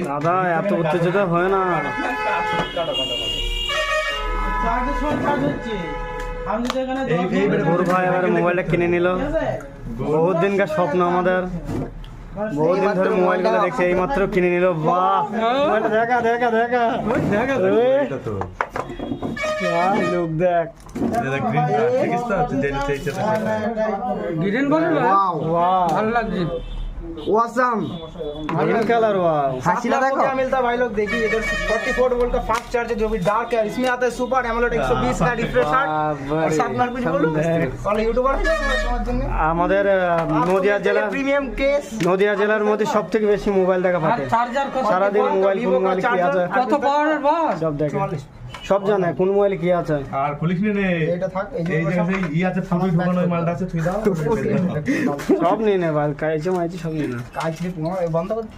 দাদা এত উত্তেজিত হয় না। গৌর ভাই এবার মোবাইলটা কিনে নিল। বহুত দিনকার স্বপ্ন আমাদের, বহুদিন ধরে মোবাইল গুলো দেখছি, এই মাত্র কিনে নিল। বাহ, মোবাইলটা দেখা দেখা দেখা লোক দেখ, ভালো লাগছে। Awesome. ग्रीन कलर वाह। हासिला देखो क्या मिलता है भाई लोग, देखिए इधर 44 वोल्ट का फास्ट चार्जर जो भी डार्क है, इसमें आता है सुपर एमोलेड 120 का रिफ्रेश रेट और साथ में कुछ बोलो और यूट्यूबर আমাদের নদিয়া জেলার प्रीमियम केस নদিয়া জেলার মধ্যে সব থেকে বেশি মোবাইল দেখা পাবে। চার্জার কত? সারাদিন মোবাইল কোন মোবাইল কি আছে কত পাওয়ারের বস? সব দেখে, সব জানে কোন মোবাইল কি আছে। আর খুলিস নে এটা থাক এই এই যে ই আছে ফুল ঢোকানো মালটা আছে তুই দাও সব নিয়ে নে ভাই, কাইছে মাইছে সব নিয়ে নে। কাজ বন্ধ করতে